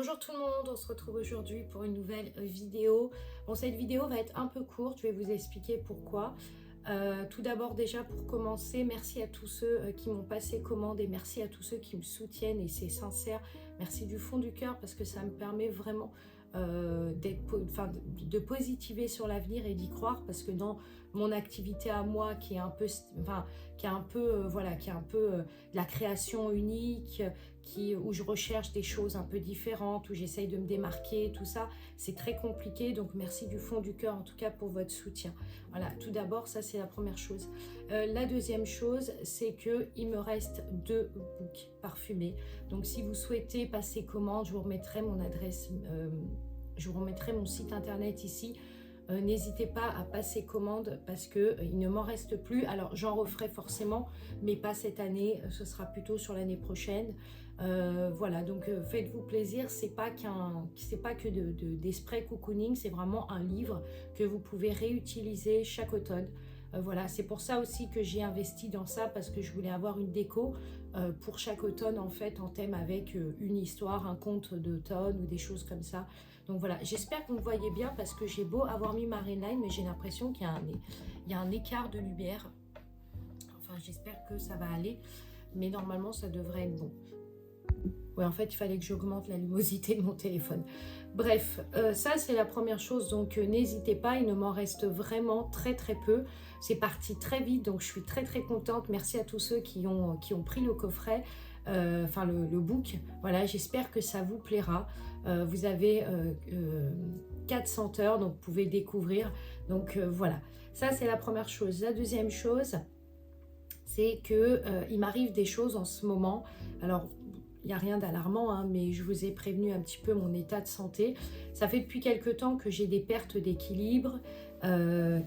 Bonjour tout le monde, on se retrouve aujourd'hui pour une nouvelle vidéo. Bon, cette vidéo va être un peu courte, je vais vous expliquer pourquoi. Tout d'abord déjà pour commencer, merci à tous ceux qui m'ont passé commande et merci à tous ceux qui me soutiennent et c'est sincère. Merci du fond du cœur parce que ça me permet vraiment de positiver sur l'avenir et d'y croire parce que dans mon activité à moi qui est un peu, de la création unique, où je recherche des choses un peu différentes, où j'essaye de me démarquer, tout ça, c'est très compliqué. Donc merci du fond du cœur en tout cas pour votre soutien. Voilà, tout d'abord, ça c'est la première chose. La deuxième chose, c'est qu'il me reste 2 books parfumés. Donc si vous souhaitez passer commande, je vous remettrai mon adresse, je vous remettrai mon site internet ici. N'hésitez pas à passer commande parce qu'il ne m'en reste plus. Alors j'en referai forcément, mais pas cette année, ce sera plutôt sur l'année prochaine. Voilà, donc faites-vous plaisir, c'est pas que des sprays cocooning, c'est vraiment un livre que vous pouvez réutiliser chaque automne. Voilà, c'est pour ça aussi que j'ai investi dans ça parce que je voulais avoir une déco pour chaque automne en fait en thème avec une histoire, un conte d'automne ou des choses comme ça. Donc voilà, j'espère que vous me voyez bien parce que j'ai beau avoir mis Marine Line, mais j'ai l'impression qu'il y a un écart de lumière. Enfin, j'espère que ça va aller, mais normalement ça devrait être bon. Ouais, en fait, il fallait que j'augmente la luminosité de mon téléphone. Bref, ça, c'est la première chose. Donc, n'hésitez pas, il ne m'en reste vraiment très, très peu. C'est parti très vite, donc je suis très, très contente. Merci à tous ceux qui ont pris le coffret, le book. Voilà, j'espère que ça vous plaira. Vous avez 4 senteurs, donc vous pouvez découvrir. Donc, voilà. Ça, c'est la première chose. La deuxième chose, c'est qu'il m'arrive des choses en ce moment. Alors, il n'y a rien d'alarmant, hein, mais je vous ai prévenu un petit peu mon état de santé. Ça fait depuis quelque temps que j'ai des pertes d'équilibre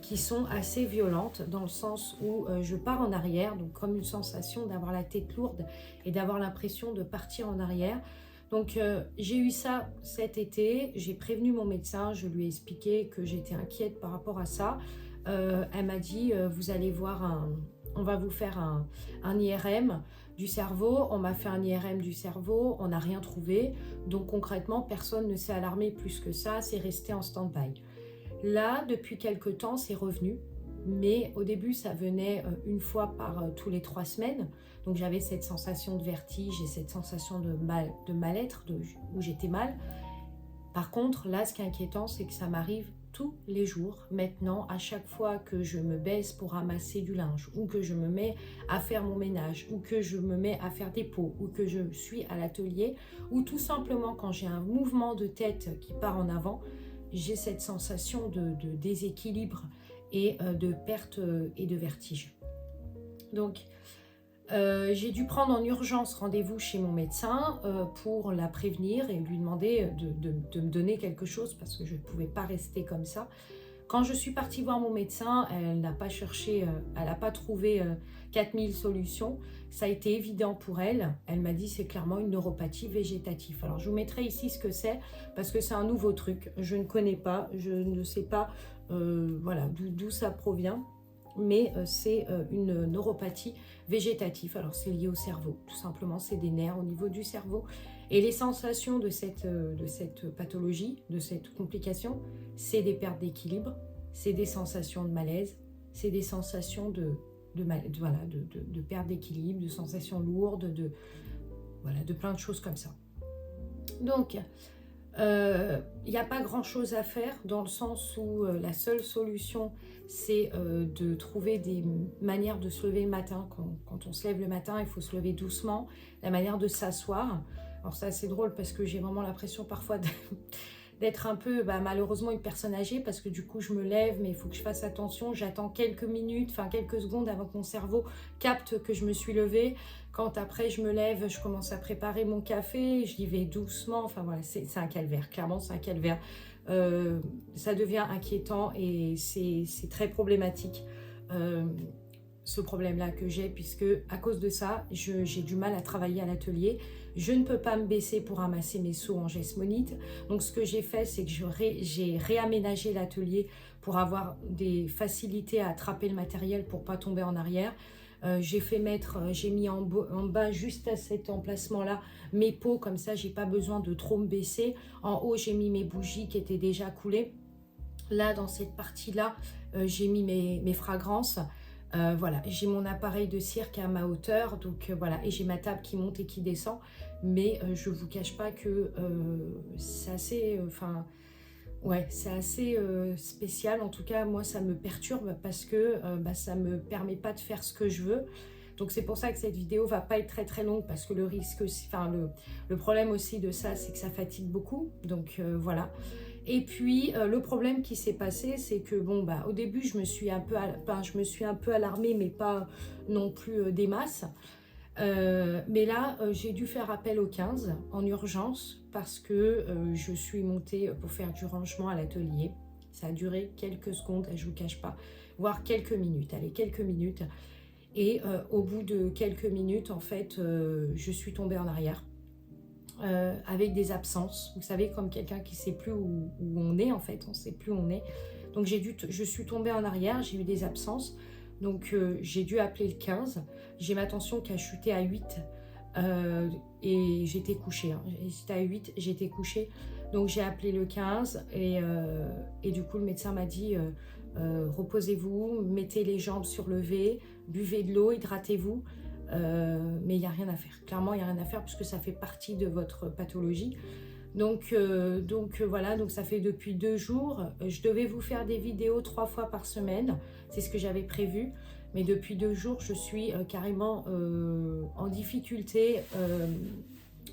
qui sont assez violentes, dans le sens où je pars en arrière, donc comme une sensation d'avoir la tête lourde et d'avoir l'impression de partir en arrière. Donc j'ai eu ça cet été, j'ai prévenu mon médecin, je lui ai expliqué que j'étais inquiète par rapport à ça. Elle m'a dit, vous allez voir on va vous faire un IRM du cerveau. On m'a fait un IRM du cerveau, on n'a rien trouvé. Donc concrètement, personne ne s'est alarmé plus que ça, c'est resté en stand-by. Là, depuis quelque temps, c'est revenu. Mais au début, ça venait une fois par tous les 3 semaines. Donc j'avais cette sensation de vertige et cette sensation de mal-être, où j'étais mal. Par contre, là, ce qui est inquiétant, c'est que ça m'arrive tous les jours. Maintenant, à chaque fois que je me baisse pour ramasser du linge, ou que je me mets à faire mon ménage, ou que je me mets à faire des pots, ou que je suis à l'atelier, ou tout simplement quand j'ai un mouvement de tête qui part en avant, j'ai cette sensation de déséquilibre et de perte et de vertige. Donc, j'ai dû prendre en urgence rendez-vous chez mon médecin pour la prévenir et lui demander de me donner quelque chose parce que je ne pouvais pas rester comme ça. Quand je suis partie voir mon médecin, elle n'a pas cherché, elle n'a pas trouvé 4000 solutions. Ça a été évident pour elle. Elle m'a dit c'est clairement une neuropathie végétative. Alors je vous mettrai ici ce que c'est parce que c'est un nouveau truc. Je ne connais pas, je ne sais pas d'où ça provient. Mais c'est une neuropathie végétative. Alors c'est lié au cerveau, tout simplement, c'est des nerfs au niveau du cerveau. Et les sensations de cette pathologie, de cette complication, c'est des pertes d'équilibre, c'est des sensations de malaise, c'est des sensations de perte d'équilibre, de sensations lourdes, de plein de choses comme ça. Donc, il n'y a pas grand chose à faire dans le sens où la seule solution c'est de trouver des manières de se lever le matin. Quand on se lève le matin, il faut se lever doucement, la manière de s'asseoir. Alors ça c'est drôle parce que j'ai vraiment l'impression parfois d'être un peu malheureusement une personne âgée parce que du coup je me lève mais il faut que je fasse attention, j'attends quelques minutes, quelques secondes avant que mon cerveau capte que je me suis levée. Quand après je me lève, je commence à préparer mon café, j'y vais doucement, enfin voilà, c'est un calvaire, clairement c'est un calvaire. Ça devient inquiétant et c'est très problématique ce problème-là que j'ai puisque à cause de ça, j'ai du mal à travailler à l'atelier. Je ne peux pas me baisser pour ramasser mes seaux en gesmonite. Donc ce que j'ai fait, c'est que j'ai réaménagé l'atelier pour avoir des facilités à attraper le matériel pour pas tomber en arrière. J'ai fait mettre, j'ai mis en bas juste à cet emplacement-là mes pots, comme ça j'ai pas besoin de trop me baisser. En haut j'ai mis mes bougies qui étaient déjà coulées. Là dans cette partie-là, j'ai mis mes fragrances. Voilà, j'ai mon appareil de cire qui est à ma hauteur, donc voilà, et j'ai ma table qui monte et qui descend, mais je vous cache pas que c'est assez, ouais, c'est assez spécial. En tout cas, moi, ça me perturbe parce que ça me permet pas de faire ce que je veux. Donc c'est pour ça que cette vidéo va pas être très très longue, parce que le risque, le problème aussi de ça, c'est que ça fatigue beaucoup. Donc voilà. Et puis le problème qui s'est passé, c'est que bon au début je me suis un peu alarmée, mais pas non plus des masses. Mais là j'ai dû faire appel au 15 en urgence parce que je suis montée pour faire du rangement à l'atelier. Ça a duré quelques secondes, je vous cache pas, voire quelques minutes. Allez, quelques minutes. Et au bout de quelques minutes, en fait, je suis tombée en arrière. Avec des absences, vous savez, comme quelqu'un qui ne sait plus où on est, en fait, on ne sait plus où on est. Donc je suis tombée en arrière, j'ai eu des absences, donc j'ai dû appeler le 15. J'ai ma tension qui a chuté à 8 et j'étais couchée, hein. J'étais à 8, j'étais couchée, donc j'ai appelé le 15 et du coup le médecin m'a dit reposez-vous, mettez les jambes surlevées, buvez de l'eau, hydratez-vous. Mais il n'y a rien à faire. Clairement, il n'y a rien à faire puisque ça fait partie de votre pathologie. Donc voilà, donc ça fait depuis 2 jours. Je devais vous faire des vidéos 3 fois par semaine. C'est ce que j'avais prévu. Mais depuis 2 jours, je suis carrément en difficulté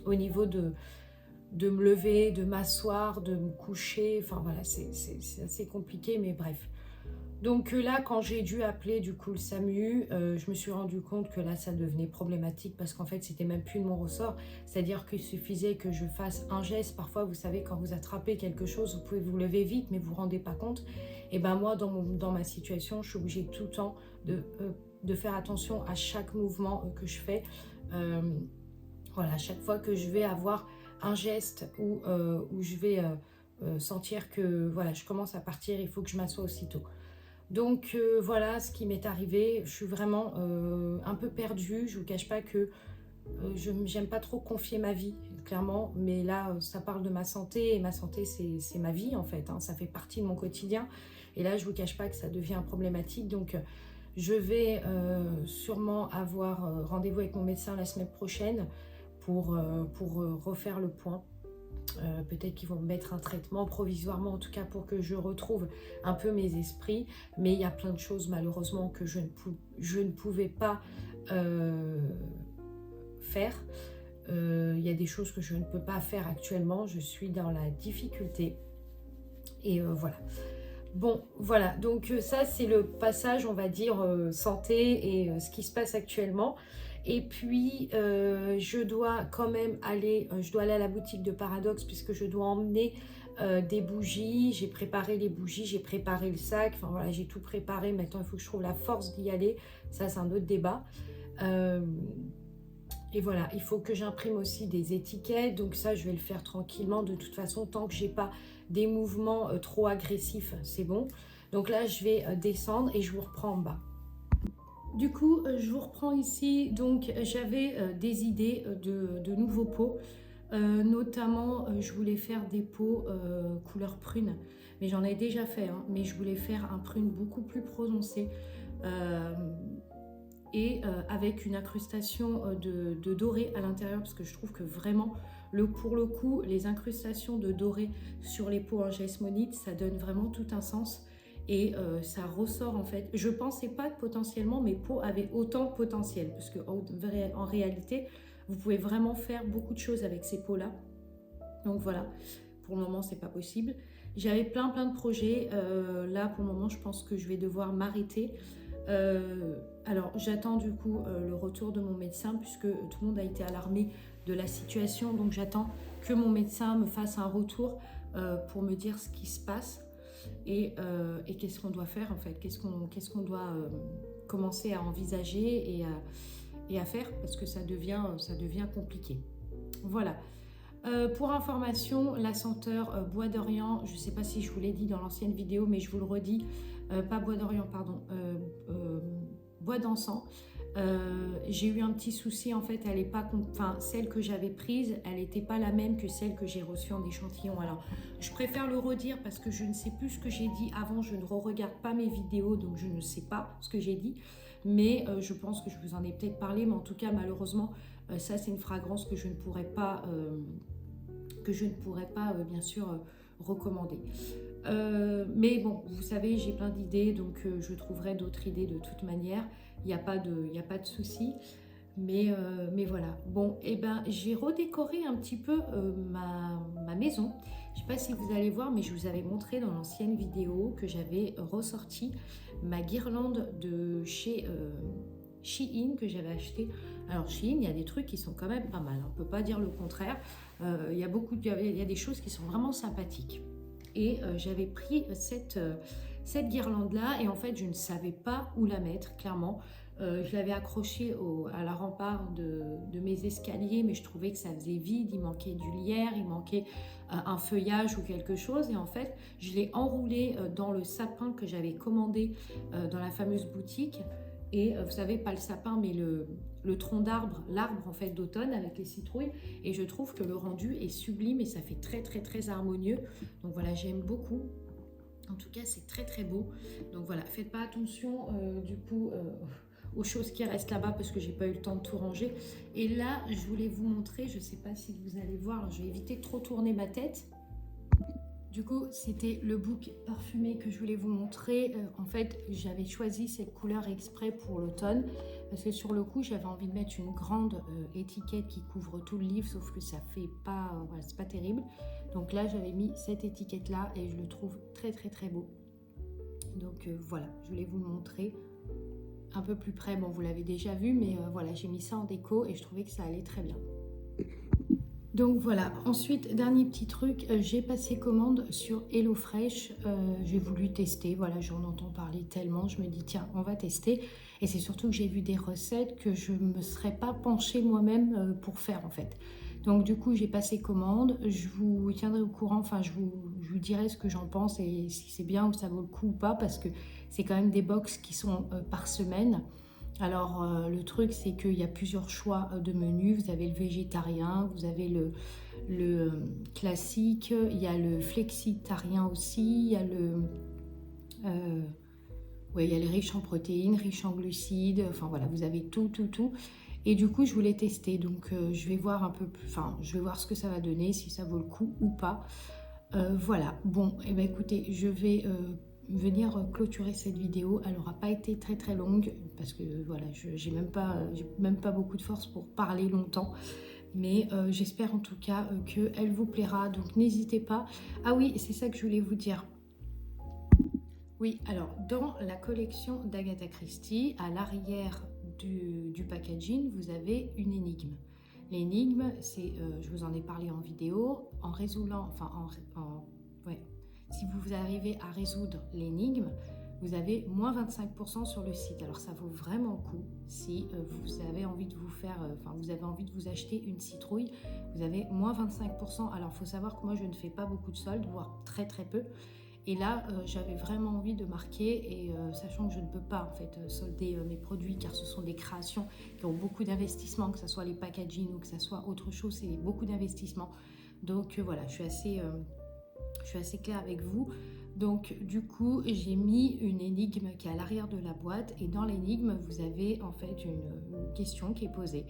au niveau de me lever, de m'asseoir, de me coucher. Enfin voilà, c'est assez compliqué, mais bref. Donc là, quand j'ai dû appeler du coup le SAMU, je me suis rendu compte que là, ça devenait problématique parce qu'en fait, c'était même plus de mon ressort. C'est-à-dire qu'il suffisait que je fasse un geste. Parfois, vous savez, quand vous attrapez quelque chose, vous pouvez vous lever vite, mais vous vous rendez pas compte. Et ben moi, dans ma situation, je suis obligée tout le temps de faire attention à chaque mouvement que je fais. Voilà, à chaque fois que je vais avoir un geste où je vais sentir que voilà, je commence à partir, il faut que je m'assoie aussitôt. Donc voilà ce qui m'est arrivé. Je suis vraiment un peu perdue. Je ne vous cache pas que j'aime pas trop confier ma vie, clairement. Mais là, ça parle de ma santé. Et ma santé, c'est ma vie, en fait, hein. Ça fait partie de mon quotidien. Et là, je ne vous cache pas que ça devient problématique. Donc, je vais sûrement avoir rendez-vous avec mon médecin la semaine prochaine pour refaire le point. Peut-être qu'ils vont me mettre un traitement provisoirement, en tout cas pour que je retrouve un peu mes esprits, mais il y a plein de choses malheureusement que je ne pouvais pas faire. Il y a des choses que je ne peux pas faire actuellement, je suis dans la difficulté et voilà. Bon, voilà, donc ça c'est le passage, on va dire, santé et ce qui se passe actuellement. Et puis, je dois quand même aller, à la boutique de Paradoxe puisque je dois emmener des bougies. J'ai préparé les bougies, j'ai préparé le sac. Enfin voilà, j'ai tout préparé. Maintenant, il faut que je trouve la force d'y aller. Ça, c'est un autre débat. Et voilà, il faut que j'imprime aussi des étiquettes. Donc ça, je vais le faire tranquillement. De toute façon, tant que j'ai pas des mouvements trop agressifs, c'est bon. Donc là, je vais descendre et je vous reprends en bas. Du coup, je vous reprends ici. Donc, j'avais des idées de nouveaux pots. Notamment, je voulais faire des pots couleur prune. Mais j'en ai déjà fait, hein, mais je voulais faire un prune beaucoup plus prononcé. Et avec une incrustation de doré à l'intérieur. Parce que je trouve que vraiment, pour le coup, les incrustations de doré sur les pots en jasmonite, ça donne vraiment tout un sens. Et ça ressort en fait. Je pensais pas que potentiellement mes pots avaient autant de potentiel, parce que en réalité, vous pouvez vraiment faire beaucoup de choses avec ces pots-là. Donc voilà, pour le moment, c'est pas possible. J'avais plein de projets. Là, pour le moment, je pense que je vais devoir m'arrêter. Alors, j'attends du coup le retour de mon médecin, puisque tout le monde a été alarmé de la situation. Donc, j'attends que mon médecin me fasse un retour pour me dire ce qui se passe. Et qu'est-ce qu'on doit faire en fait, qu'est-ce qu'on doit commencer à envisager et à faire, parce que ça devient compliqué. Voilà. Pour information, la senteur Bois d'Orient, je ne sais pas si je vous l'ai dit dans l'ancienne vidéo, mais je vous le redis, pas Bois d'Orient, pardon, Bois d'encens. J'ai eu un petit souci, en fait, elle est pas, enfin, celle que j'avais prise, elle n'était pas la même que celle que j'ai reçue en échantillon. Alors, je préfère le redire parce que je ne sais plus ce que j'ai dit avant, je ne re-regarde pas mes vidéos, donc je ne sais pas ce que j'ai dit, mais je pense que je vous en ai peut-être parlé, mais en tout cas, malheureusement, ça, c'est une fragrance que je ne pourrais pas, bien sûr, recommander. Mais bon, vous savez, j'ai plein d'idées, donc je trouverai d'autres idées de toute manière. Il n'y a pas de souci. Mais voilà. Bon, et ben, j'ai redécoré un petit peu ma maison. Je ne sais pas si vous allez voir, mais je vous avais montré dans l'ancienne vidéo que j'avais ressorti ma guirlande de chez Shein que j'avais acheté. Alors Shein, il y a des trucs qui sont quand même pas mal, on ne peut pas dire le contraire. Il y a des choses qui sont vraiment sympathiques. Et j'avais pris cette guirlande-là et en fait, je ne savais pas où la mettre, clairement. Je l'avais accrochée à la rempart de mes escaliers, mais je trouvais que ça faisait vide, il manquait du lierre, il manquait un feuillage ou quelque chose. Et en fait, je l'ai enroulée dans le sapin que j'avais commandé dans la fameuse boutique. Et vous savez, pas le sapin, mais le tronc d'arbre, l'arbre en fait d'automne avec les citrouilles. Et je trouve que le rendu est sublime et ça fait très très très harmonieux. Donc voilà, j'aime beaucoup. En tout cas, c'est très très beau. Donc voilà, faites pas attention du coup aux choses qui restent là-bas parce que j'ai pas eu le temps de tout ranger. Et là, je voulais vous montrer, je sais pas si vous allez voir, je vais éviter de trop tourner ma tête. Du coup, c'était le book parfumé que je voulais vous montrer. En fait, j'avais choisi cette couleur exprès pour l'automne parce que sur le coup, j'avais envie de mettre une grande étiquette qui couvre tout le livre, sauf que ça fait pas, voilà, c'est pas terrible. Donc là, j'avais mis cette étiquette-là et je le trouve très très très beau. Donc voilà, je voulais vous le montrer un peu plus près. Bon, vous l'avez déjà vu, mais voilà, j'ai mis ça en déco et je trouvais que ça allait très bien. Donc voilà, ensuite, dernier petit truc, j'ai passé commande sur HelloFresh, j'ai voulu tester, voilà, j'en entends parler tellement, je me dis tiens, on va tester. Et c'est surtout que j'ai vu des recettes que je ne me serais pas penchée moi-même pour faire en fait. Donc du coup, j'ai passé commande, je vous tiendrai au courant, enfin je vous dirai ce que j'en pense et si c'est bien ou ça vaut le coup ou pas, parce que c'est quand même des box qui sont par semaine. Alors, le truc, c'est qu'il y a plusieurs choix de menus. Vous avez le végétarien, vous avez le classique, il y a le flexitarien aussi, il y a ouais, il y a les riches en protéines, riches en glucides, enfin voilà, vous avez tout. Et du coup, je voulais tester, donc je vais voir un peu plus, enfin, je vais voir ce que ça va donner, si ça vaut le coup ou pas. Voilà, bon, et ben écoutez, je vais venir clôturer cette vidéo. Elle n'aura pas été très très longue parce que voilà, j'ai même pas beaucoup de force pour parler longtemps. Mais j'espère en tout cas qu'elle vous plaira. Donc n'hésitez pas. Ah oui, c'est ça que je voulais vous dire. Oui, alors dans la collection d'Agatha Christie, à l'arrière du packaging, vous avez une énigme. L'énigme, c'est, je vous en ai parlé en vidéo, en résoudant, enfin ouais, si vous arrivez à résoudre l'énigme, vous avez moins 25% sur le site. Alors ça vaut vraiment le coup. Si vous avez envie de vous faire, vous avez envie de vous acheter une citrouille, vous avez moins 25%. Alors il faut savoir que moi je ne fais pas beaucoup de soldes, voire très très peu. Et là, j'avais vraiment envie de marquer, et sachant que je ne peux pas en fait solder mes produits, car ce sont des créations qui ont beaucoup d'investissement, que ce soit les packaging ou que ce soit autre chose, c'est beaucoup d'investissement. Donc voilà, je suis assez claire avec vous. Donc du coup, j'ai mis une énigme qui est à l'arrière de la boîte, et dans l'énigme, vous avez en fait une question qui est posée.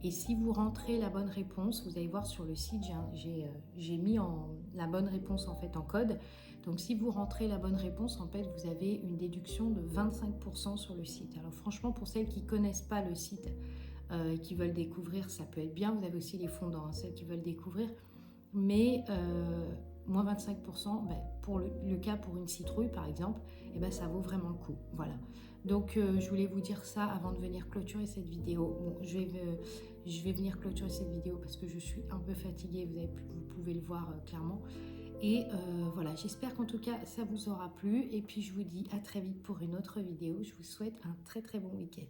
Et si vous rentrez la bonne réponse, vous allez voir sur le site, j'ai mis la bonne réponse en fait en code. Donc si vous rentrez la bonne réponse, en fait, vous avez une déduction de 25% sur le site. Alors franchement, pour celles qui ne connaissent pas le site et qui veulent découvrir, ça peut être bien. Vous avez aussi les fondants, hein, celles qui veulent découvrir. Mais moins 25%, pour le cas pour une citrouille par exemple, ça vaut vraiment le coup. Voilà. Donc je voulais vous dire ça avant de venir clôturer cette vidéo. Bon, je vais venir clôturer cette vidéo parce que je suis un peu fatiguée, vous pouvez le voir clairement. Et voilà, j'espère qu'en tout cas ça vous aura plu, et puis je vous dis à très vite pour une autre vidéo. Je vous souhaite un très très bon week-end.